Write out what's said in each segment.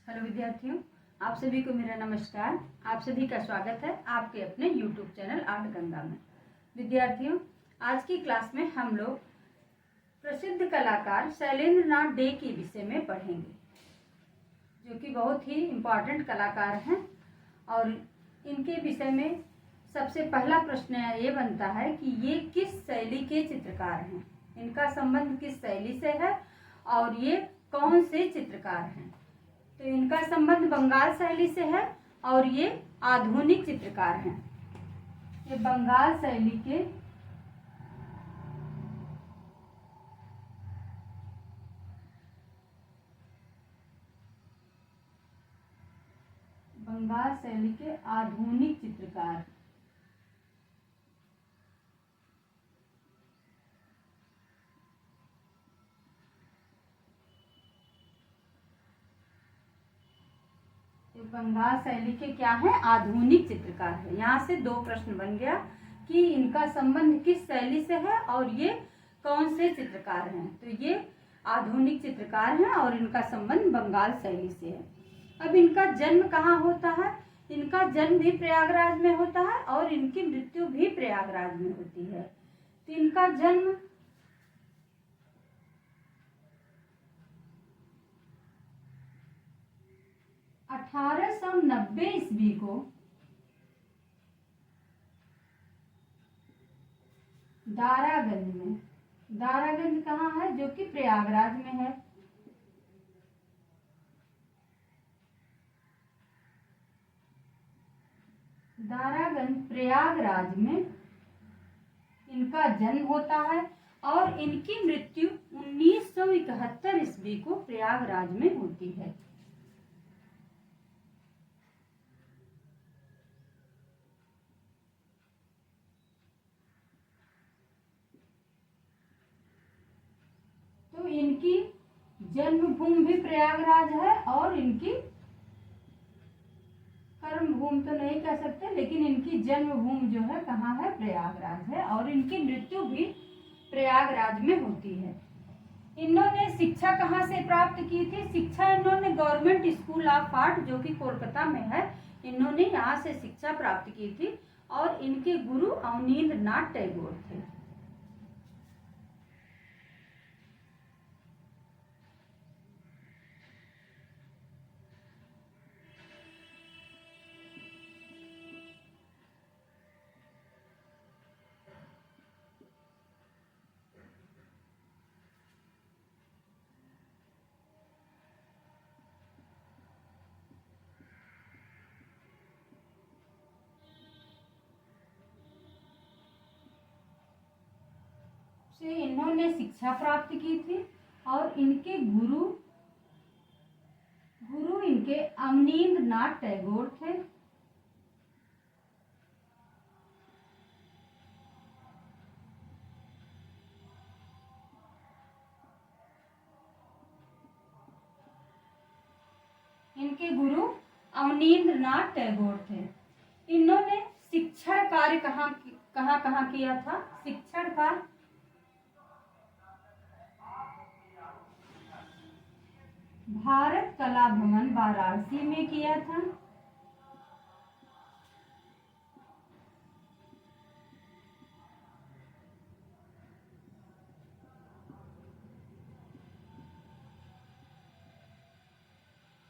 Hello विद्यार्थियों, आप सभी को मेरा नमस्कार। आप सभी का स्वागत है आपके अपने YouTube चैनल आर्ट गंगा में। विद्यार्थियों, आज की क्लास में हम लोग प्रसिद्ध कलाकार शैलेंद्र नाथ डे के विषय में पढ़ेंगे, जो कि बहुत ही इम्पोर्टेंट कलाकार हैं। और इनके विषय में सबसे पहला प्रश्न ये बनता है कि ये किस शैली के चित्रकार हैं, इनका संबंध किस शैली से है और ये कौन से चित्रकार हैं। तो इनका संबंध बंगाल शैली से है और ये आधुनिक चित्रकार हैं। ये बंगाल शैली के आधुनिक चित्रकार। बंगाल शैली के क्या है? आधुनिक चित्रकार है। यहाँ से दो प्रश्न बन गया कि इनका संबंध किस शैली से है और ये कौन से चित्रकार हैं। तो ये आधुनिक चित्रकार हैं और इनका संबंध बंगाल शैली से है। अब इनका जन्म कहाँ होता है? इनका जन्म भी प्रयागराज में होता है और इनकी मृत्यु भी प्रयागराज में होती है। तो इनका जन्म 1890 ईस्वी को दारागंज में, दारागंज कहाँ है? जो कि प्रयागराज में है। दारागंज प्रयागराज में इनका जन्म होता है और इनकी मृत्यु 1971 ईस्वी को प्रयागराज में होती है। तो इनकी जन्मभूमि भी प्रयागराज है और इनकी कर्मभूमि तो नहीं कह सकते, लेकिन इनकी जन्मभूमि जो है कहाँ है? प्रयागराज है और इनकी मृत्यु भी प्रयागराज में होती है। इन्होंने शिक्षा कहाँ से प्राप्त की थी? शिक्षा इन्होंने गवर्नमेंट स्कूल ऑफ आर्ट, जो कि कोलकाता में है, इन्होंने यहाँ से शिक्षा प्राप्त की थी और इनके गुरु अवनींद्र नाथ टैगोर थे। से इन्होंने शिक्षा प्राप्त की थी और इनके गुरु इनके अवनींद्र नाथ टैगोर थे। इनके गुरु अवनींद्र नाथ टैगोर थे। इन्होंने शिक्षण कार्य कहाँ किया था? शिक्षण कार्य भारत कला भवन वाराणसी में किया था।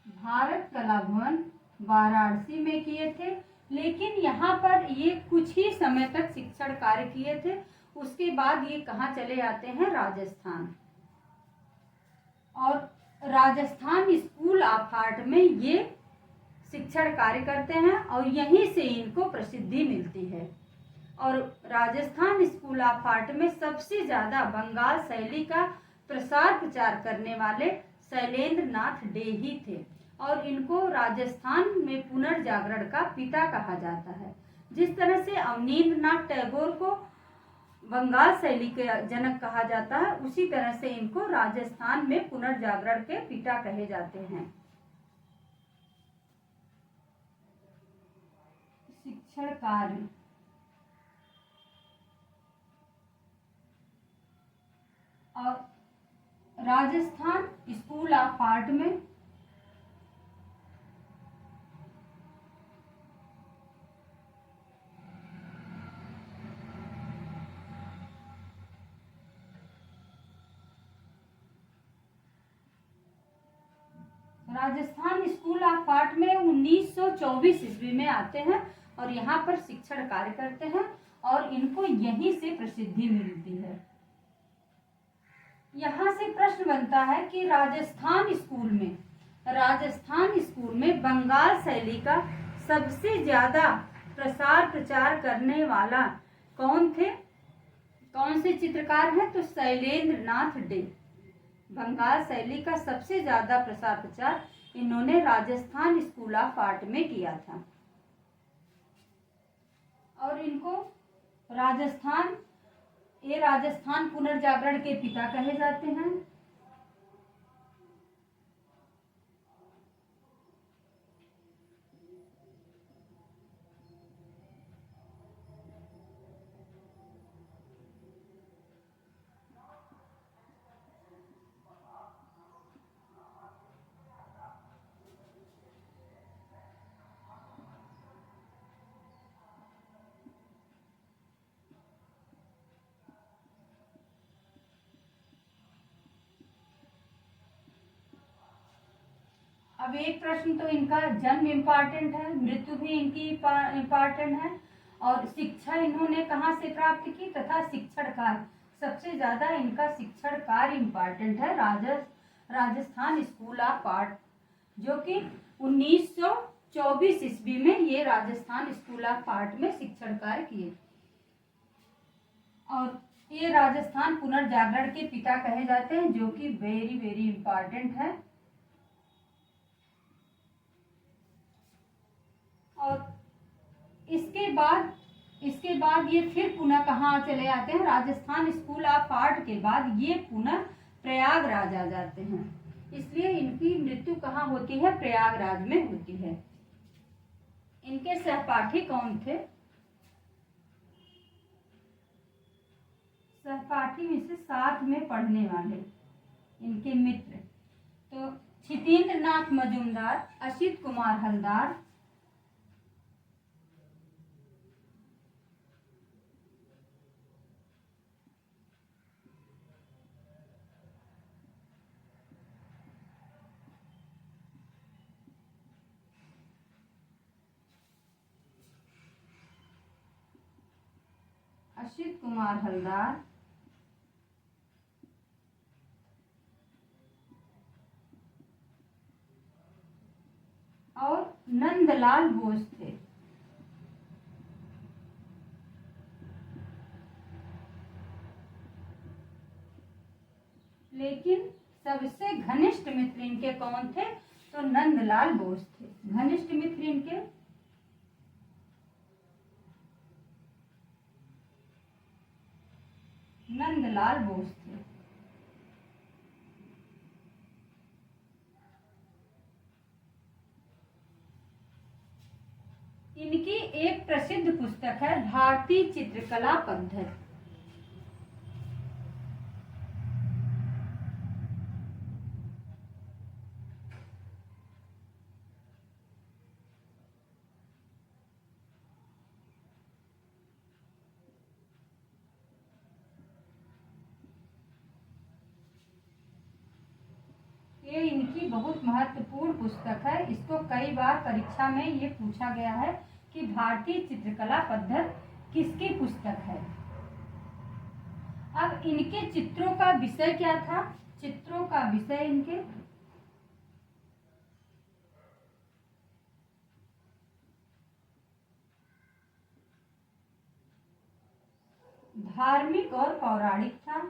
भारत कला भवन वाराणसी में किए थे, लेकिन यहाँ पर ये कुछ ही समय तक शिक्षण कार्य किए थे। उसके बाद ये कहाँ चले जाते हैं? राजस्थान। और राजस्थान स्कूल ऑफ आर्ट में ये शिक्षण कार्य करते हैं और यहीं से इनको प्रसिद्धि मिलती है। और राजस्थान स्कूल ऑफ आर्ट में सबसे ज्यादा बंगाल शैली का प्रसार प्रचार करने वाले शैलेंद्र नाथ डे ही थे और इनको राजस्थान में पुनर्जागरण का पिता कहा जाता है। जिस तरह से अवनींद्र नाथ टैगोर को बंगाल शैली के जनक कहा जाता है, उसी तरह से इनको राजस्थान में पुनर्जागरण के पिता कहे जाते हैं। शिक्षण कार्य और राजस्थान स्कूल ऑफ आर्ट में राजस्थान स्कूल ऑफ आर्ट में 1924 ईस्वी में आते हैं और यहाँ पर शिक्षण कार्य करते हैं और इनको यहीं से प्रसिद्धि मिलती है। यहाँ से प्रश्न बनता है कि राजस्थान स्कूल में बंगाल शैली का सबसे ज्यादा प्रसार प्रचार करने वाला कौन से चित्रकार हैं? तो शैलेंद्र नाथ डे। बंगाल शैली का सबसे ज्यादा प्रसार प्रचार इन्होंने राजस्थान स्कूल ऑफ आर्ट में किया था और इनको राजस्थान पुनर्जागरण के पिता कहे जाते हैं। अब एक प्रश्न तो इनका जन्म इम्पॉर्टेंट है, मृत्यु भी इनकी इम्पॉर्टेंट है और शिक्षा इन्होंने कहाँ से प्राप्त की तथा शिक्षण कार्य सबसे ज्यादा इनका शिक्षण कार्य इम्पॉर्टेंट है राजस्थान स्कूल ऑफ आर्ट, जो कि 1924 ईस्वी में ये राजस्थान स्कूल ऑफ आर्ट में शिक्षण कार्य किए और ये राजस्थान पुनर्जागरण के पिता कहे जाते हैं, जो कि वेरी वेरी इंपॉर्टेंट है। और इसके बाद ये फिर पुनः कहाँ चले आते हैं? राजस्थान स्कूल ऑफ आर्ट के बाद ये पुनः प्रयागराज आ जाते हैं, इसलिए इनकी मृत्यु कहाँ होती है? प्रयागराज में होती है। इनके सहपाठी कौन थे? सहपाठी में से साथ में पढ़ने वाले इनके मित्र तो क्षितेंद्र नाथ मजूमदार, असित कुमार हलदार, असित कुमार हलदार और नंदलाल बोस थे। लेकिन सबसे घनिष्ठ मित्र इनके कौन थे? तो नंदलाल बोस थे। घनिष्ठ मित्र इनके नंदलाल बोस थे। इनकी एक प्रसिद्ध पुस्तक है भारतीय चित्रकला पद्धति। ये इनकी बहुत महत्वपूर्ण पुस्तक है। इसको कई बार परीक्षा में ये पूछा गया है कि भारतीय चित्रकला पद्धति किसकी पुस्तक है। अब इनके चित्रों का विषय क्या था? चित्रों का विषय इनके धार्मिक और पौराणिक था।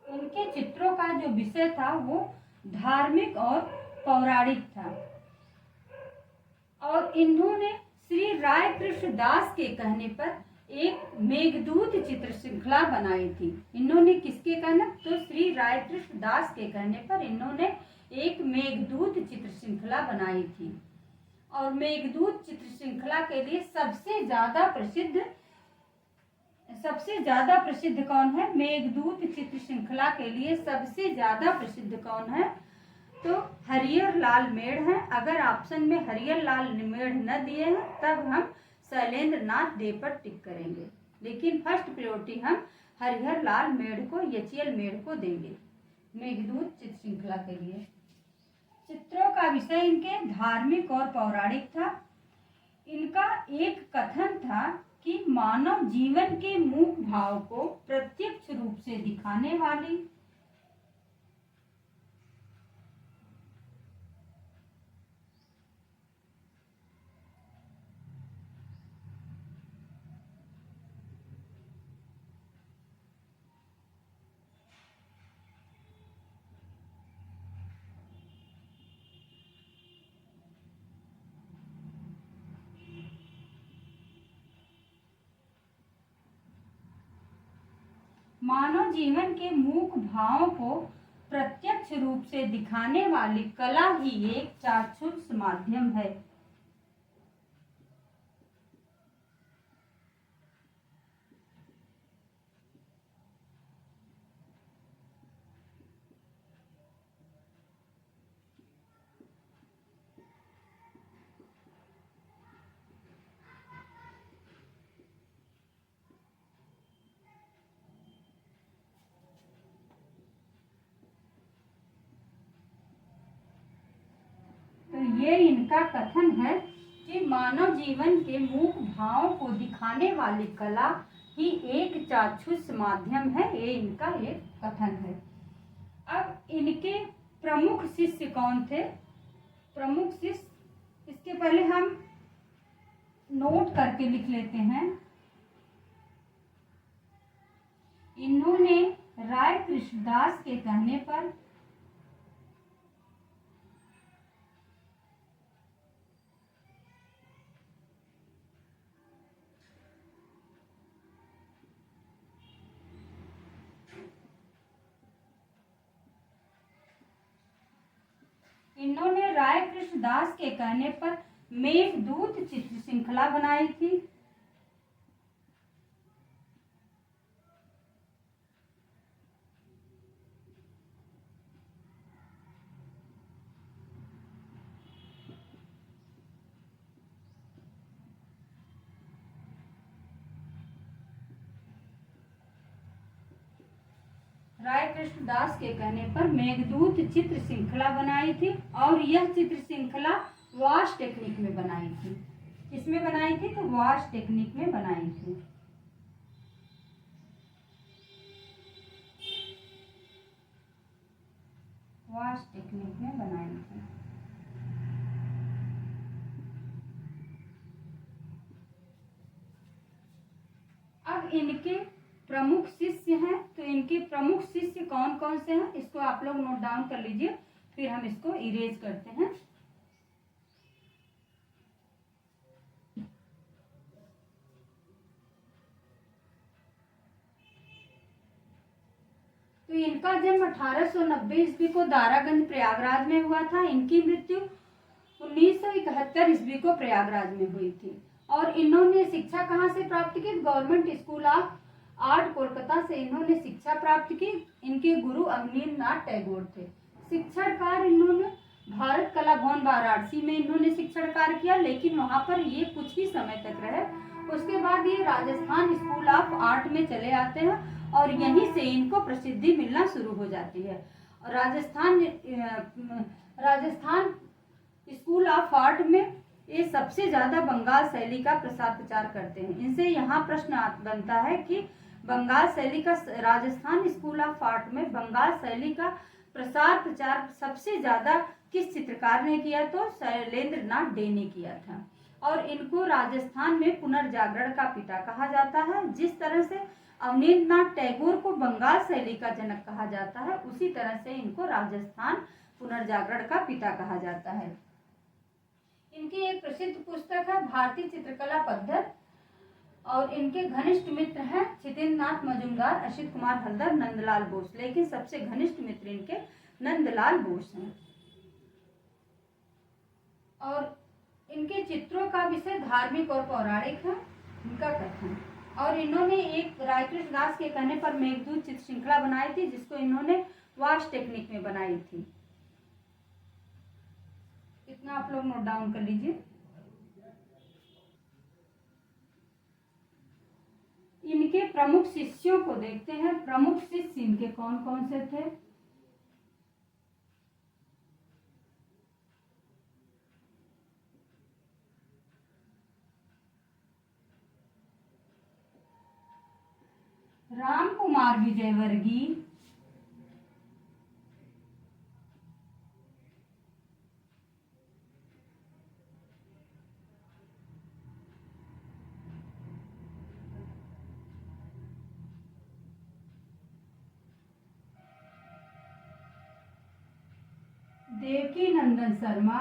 इनके चित्रों का जो विषय था वो धार्मिक और पौराणिक था और इन्होंने श्री राय कृष्ण दास के कहने पर एक मेघदूत चित्र श्रृंखला बनाई थी। इन्होंने किसके कहना? तो श्री राय कृष्ण दास के कहने पर इन्होंने एक मेघदूत चित्र श्रृंखला बनाई थी और मेघदूत चित्र श्रृंखला के लिए सबसे ज्यादा प्रसिद्ध कौन है? मेघदूत चित्र श्रृंखला के लिए सबसे ज्यादा प्रसिद्ध कौन है? तो हरिहर लाल मेढ़ हैं। अगर ऑप्शन में हरिहर लाल मेढ़ न दिए हैं तब हम शैलेंद्र नाथ डे पर टिक करेंगे। लेकिन फर्स्ट प्रायोरिटी हम हरिहर लाल मेढ़ को, एचएल मेढ़ को देंगे मेघदूत चित्र श्रृंखला के लिए। चित्रों का विषय इनके धार्मिक और पौराणिक था। इनका एक कथन था कि मानव जीवन के मूक भाव को प्रत्यक्ष रूप से दिखाने वाली मानव जीवन के मूक भावों को प्रत्यक्ष रूप से दिखाने वाली कला ही एक चाक्षुष माध्यम है। तो ये इनका कथन है कि मानव जीवन के मूक भावों को दिखाने वाली कला ही एक चाक्षुष माध्यम है। ये इनका एक कथन है। अब इनके प्रमुख शिष्य कौन थे? प्रमुख शिष्य, इसके पहले हम नोट करके लिख लेते हैं। इन्होंने राय कृष्णदास के कहने पर राय कृष्णदास के कहने पर मेघदूत चित्र श्रृंखला बनाई थी। राय कृष्णदास के कहने पर मेघदूत चित्र श्रृंखला बनाई थी और यह चित्र श्रृंखला वाश टेक्निक में बनाई थी। किसमें बनाई थी? तो वाश टेक्निक में बनाई थी। वाश टेक्निक में बनाई थी। अब इनके प्रमुख शिष्य हैं, तो इनके प्रमुख शिष्य कौन कौन से हैं इसको आप लोग नोट डाउन कर लीजिए, फिर हम इसको इरेज करते हैं। तो इनका जन्म 1890 ईस्वी को दारागंज प्रयागराज में हुआ था। इनकी मृत्यु 1971 ईस्वी को प्रयागराज में हुई थी। और इन्होंने शिक्षा कहाँ से प्राप्त की? Government school of art Kolkata से इन्होंने शिक्षा प्राप्त की। इनके गुरु अवनींद्रनाथ टैगोर थे। शिक्षण कार्य इन्होंने भारत कला भवन वाराणसी में इन्होंने शिक्षण कार्य किया, लेकिन वहां पर ये कुछ ही समय तक रहे। उसके बाद ये राजस्थान स्कूल ऑफ आर्ट में चले आते हैं और यहीं से इनको प्रसिद्धि मिलना शुरू हो जाती है। राजस्थान स्कूल ऑफ आर्ट में ये सबसे ज्यादा बंगाल शैली का प्रसार प्रचार करते हैं। इनसे यहाँ प्रश्न बनता है कि बंगाल शैली का, राजस्थान स्कूल ऑफ आर्ट में बंगाल शैली का प्रसार प्रचार सबसे ज्यादा किस चित्रकार ने किया? तो शैलेंद्र नाथ डे ने किया था। और इनको राजस्थान में पुनर्जागरण का पिता कहा जाता है। जिस तरह से अवनींद्रनाथ टैगोर को बंगाल शैली का जनक कहा जाता है, उसी तरह से इनको राजस्थान पुनर्जागरण का पिता कहा जाता है। इनकी एक प्रसिद्ध पुस्तक है भारतीय चित्रकला पद्धति, और इनके घनिष्ठ मित्र हैं छितेंद्रनाथ मजूमदार, असित कुमार हल्दर, नंदलाल बोस, लेकिन सबसे घनिष्ठ मित्र इनके नंदलाल बोस हैं। और इनके चित्रों का विषय धार्मिक और पौराणिक है, इनका कथन। और इन्होंने एक राय कृष्णदास के कहने पर मेघदूत चित्र श्रृंखला बनाई थी, जिसको इन्होंने वाश टेक्निक में बनाई थी। इतना आप लोग नोट डाउन कर लीजिए। प्रमुख शिष्यों को देखते हैं। प्रमुख शिष्य इनके कौन कौन से थे? राम कुमार विजयवर्गीय, देवकी नंदन शर्मा,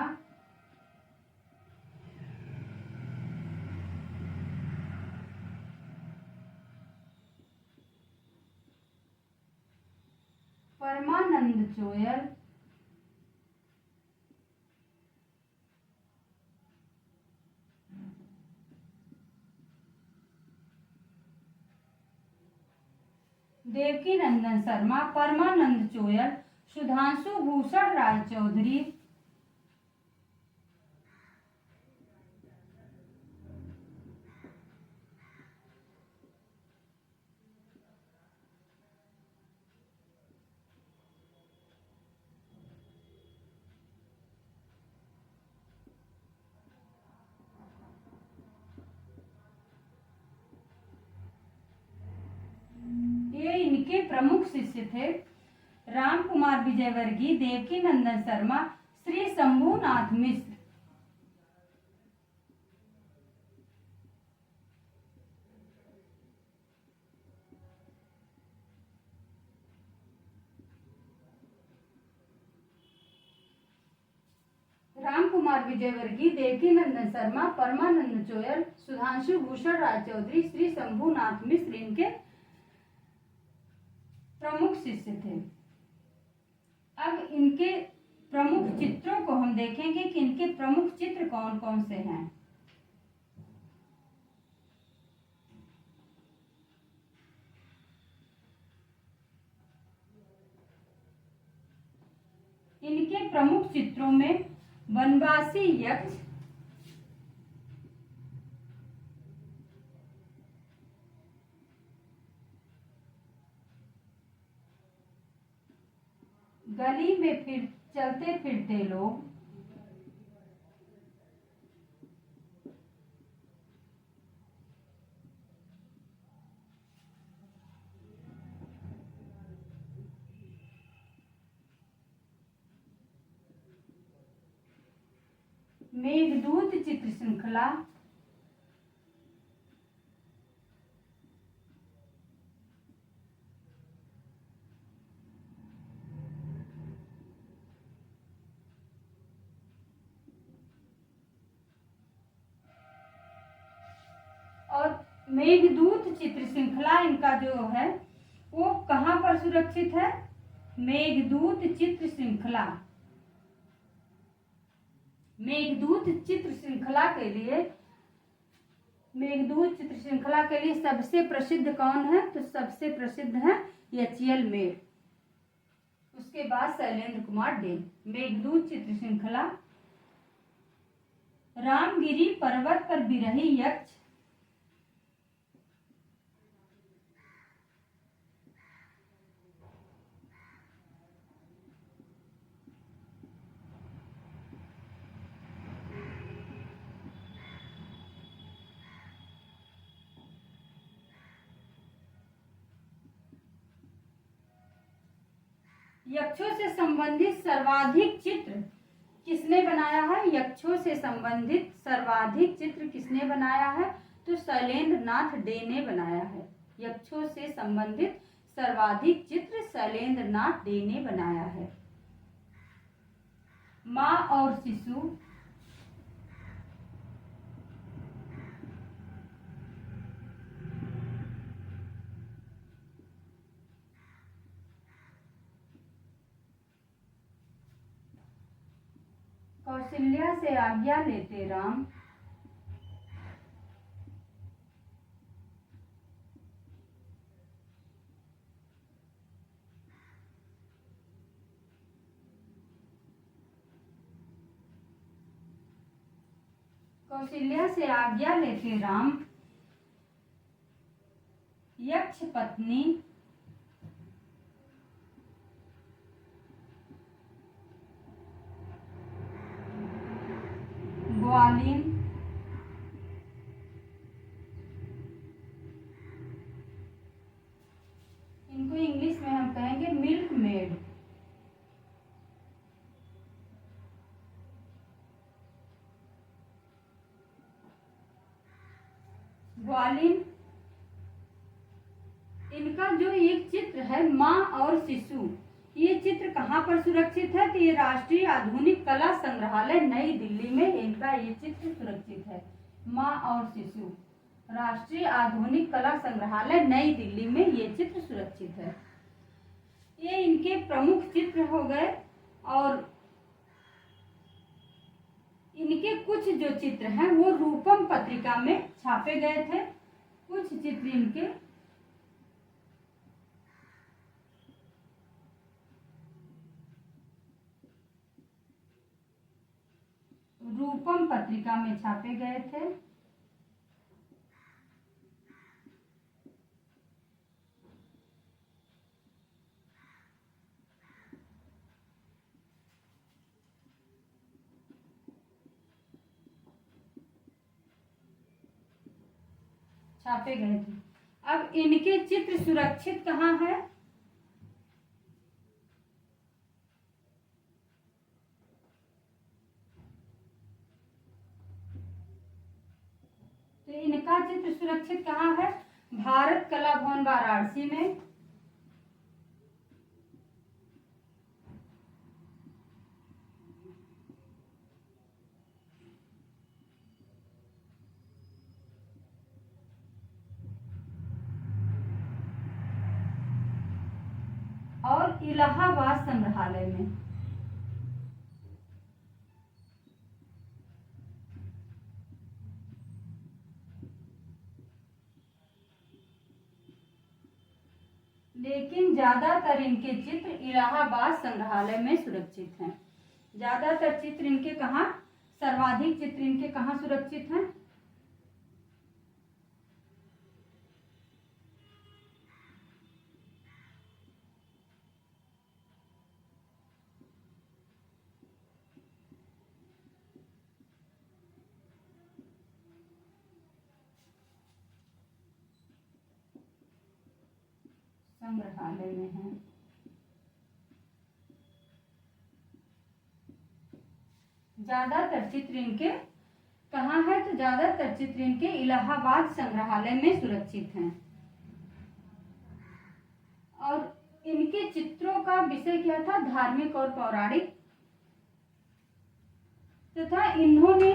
परमानंद चोयल, देवकी नंदन शर्मा, परमानंद चोयल, सुधांशु भूषण राय चौधरी, ये इनके प्रमुख शिष्य थे। राम कुमार विजयवर्गीय, देवकी नंदन शर्मा, श्री शंभुनाथ मिश्र। राम कुमार विजयवर्गीय, देवकी नंदन शर्मा, परमानंद चोयल, सुधांशु भूषण राय चौधरी, श्री शंभुनाथ मिश्र इनके प्रमुख शिष्य थे। अब इनके प्रमुख चित्रों को हम देखेंगे कि इनके प्रमुख चित्र कौन कौन से हैं। इनके प्रमुख चित्रों में वनवासी यक्ष, गली में फिर चलते फिरते लोग, मेघदूत चित्र श्रृंखला, और मेघदूत चित्र श्रृंखला इनका जो है वो कहाँ पर सुरक्षित है? मेघदूत चित्र श्रृंखला। मेघदूत चित्र श्रृंखला के लिए मेघदूत चित्र श्रृंखला के लिए सबसे प्रसिद्ध कौन है? तो सबसे प्रसिद्ध है एचएल मेघ, उसके बाद शैलेंद्र कुमार डे। मेघदूत चित्र श्रृंखला, रामगिरी पर्वत पर बिरही यक्ष, यक्षों से संबंधित सर्वाधिक चित्र किसने बनाया है? यक्षों से संबंधित सर्वाधिक चित्र किसने बनाया है? तो शैलेंद्र नाथ डे ने बनाया है। यक्षों से संबंधित सर्वाधिक चित्र शैलेंद्र नाथ डे ने बनाया है। माँ और शिशु, कौशल्या से आज्ञा लेते राम, कौशल्या से आज्ञा लेते राम, यक्ष पत्नी, ग्वालिन, इनको इंग्लिश में हम कहेंगे मिल्क मेड। ग्वालिन, इनका जो एक चित्र है माँ और शिशु, ये चित्र कहाँ पर सुरक्षित है? तो ये राष्ट्रीय आधुनिक कला संग्रहालय नई दिल्ली में इनका ये चित्र सुरक्षित है। माँ और शिशु, राष्ट्रीय आधुनिक कला संग्रहालय नई दिल्ली में ये चित्र सुरक्षित है। ये इनके प्रमुख चित्र हो गए। और इनके कुछ जो चित्र हैं वो रूपम पत्रिका में छापे गए थे। कुछ चित्र इनके रूपम पत्रिका में छापे गए थे। छापे गए थे। अब इनके चित्र सुरक्षित कहाँ है? तो इनका चित्र सुरक्षित कहाँ है? भारत कला भवन वाराणसी में, और इलाहाबाद संग्रहालय में। लेकिन ज्यादातर इनके चित्र इलाहाबाद संग्रहालय में सुरक्षित हैं। ज्यादातर चित्र इनके कहाँ, सर्वाधिक चित्र इनके कहाँ सुरक्षित हैं? संग्रहालय में है। ज्यादातर चित्र इनके कहाँ है? तो ज्यादातर चित्र इनके इलाहाबाद संग्रहालय में सुरक्षित हैं। और इनके चित्रों का विषय क्या था? धार्मिक और पौराणिक। तथा इन्होंने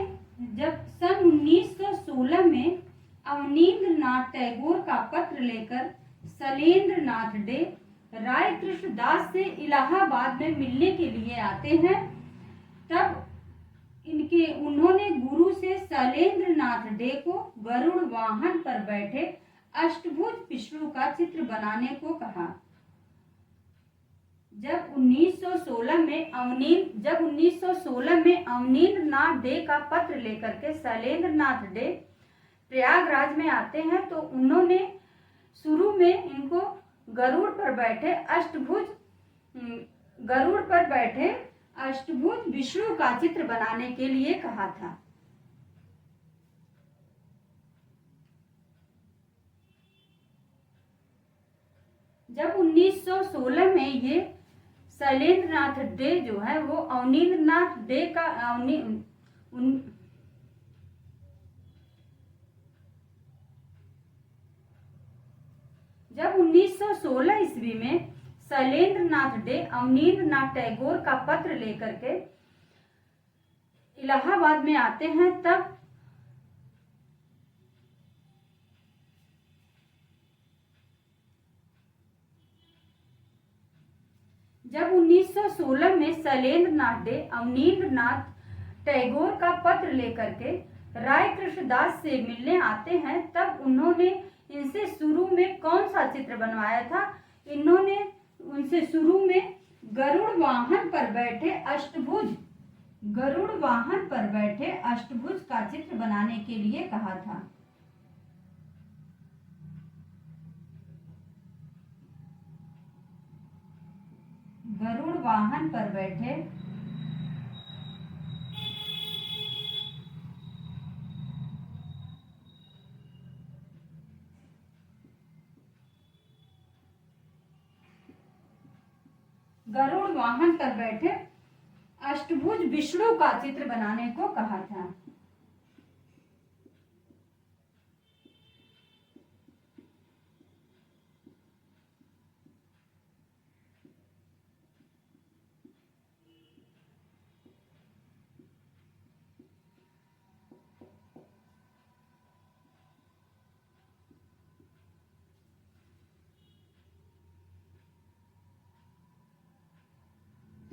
जब सन 1916 में अवनींद्रनाथ टैगोर का पत्र लेकर शैलेंद्र नाथ डे राय कृष्ण दास से इलाहाबाद में मिलने के लिए आते हैं, तब उन्होंने गुरु से शैलेंद्र नाथ डे को गरुड़ वाहन पर बैठे अष्टभुज विष्णु का चित्र बनाने को कहा। जब 1916 में अवनींद्रनाथ डे का पत्र लेकर के शैलेंद्र नाथ डे प्रयागराज में आते हैं, तो उन्होंने शुरू में इनको गरुड़ पर बैठे अष्टभुज विष्णु का चित्र बनाने के लिए कहा था। जब 1916 में ये शैलेंद्र नाथ डे जो है वो अवनींद्रनाथ डे का जब 1916 ईस्वी में शैलेंद्र नाथ डे अवनींद्रनाथ टैगोर का पत्र लेकर के इलाहाबाद में आते हैं, तब जब 1916 में शैलेंद्र नाथ डे अवनींद्रनाथ टैगोर का पत्र लेकर के राय कृष्णदास से मिलने आते हैं, तब उन्होंने इनसे शुरू में कौन सा चित्र बनवाया था? इन्होंने उनसे शुरू में गरुड़ वाहन पर बैठे अष्टभुज का चित्र बनाने के लिए कहा था। वाहन पर बैठे गरुड़ वाहन पर बैठे अष्टभुज विष्णु का चित्र बनाने को कहा था।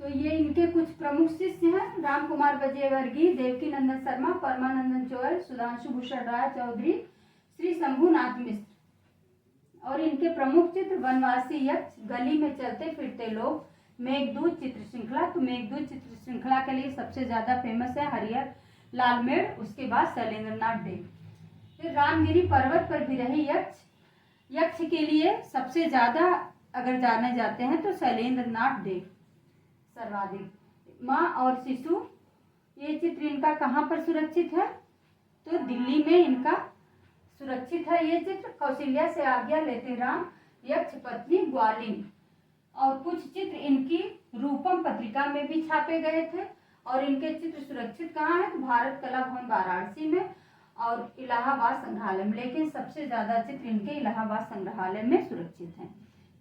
तो ये इनके कुछ प्रमुख शिष्य हैं। राम कुमार बजेवर्गीय, देवकी नंदन शर्मा, परमानंदन चौल, सुधांशु भूषण राय चौधरी, श्री शंभुनाथ मिश्र। और इनके प्रमुख चित्र वनवासी यक्ष, गली में चलते फिरते लोग, मेघदूत चित्र श्रृंखला। तो मेघदूत चित्र श्रृंखला के लिए सबसे ज्यादा फेमस है हरिहर लाल मेड़, उसके बाद शैलेंद्र नाथ डे। फिर रामगिरी पर्वत पर विरही यक्ष, यक्ष के लिए सबसे ज्यादा अगर जाने जाते हैं तो शैलेंद्र नाथ डे सर्वाधिक। माँ और शिशु, ये चित्र इनका कहाँ पर सुरक्षित है? तो दिल्ली में इनका सुरक्षित है ये चित्र। कौशल्या से आज्ञा लेते राम, यक्ष पत्नी ग्वालिन। और कुछ चित्र इनकी रूपम पत्रिका में भी छापे गए थे। और इनके चित्र सुरक्षित कहाँ है? तो भारत कला भवन वाराणसी में और इलाहाबाद संग्रहालय में। लेकिन सबसे ज्यादा चित्र इनके इलाहाबाद संग्रहालय में सुरक्षित हैं।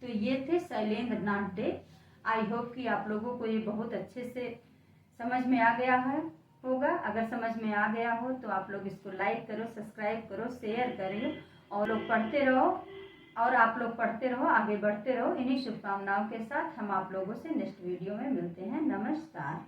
तो ये थे शैलेंद्र नाथ डे। आई होप कि आप लोगों को ये बहुत अच्छे से समझ में आ गया है होगा। अगर समझ में आ गया हो तो आप लोग इसको लाइक करो, सब्सक्राइब करो, शेयर करो और लोग पढ़ते रहो। और आप लोग पढ़ते रहो, आगे बढ़ते रहो। इन्हीं शुभकामनाओं के साथ हम आप लोगों से नेक्स्ट वीडियो में मिलते हैं। नमस्कार।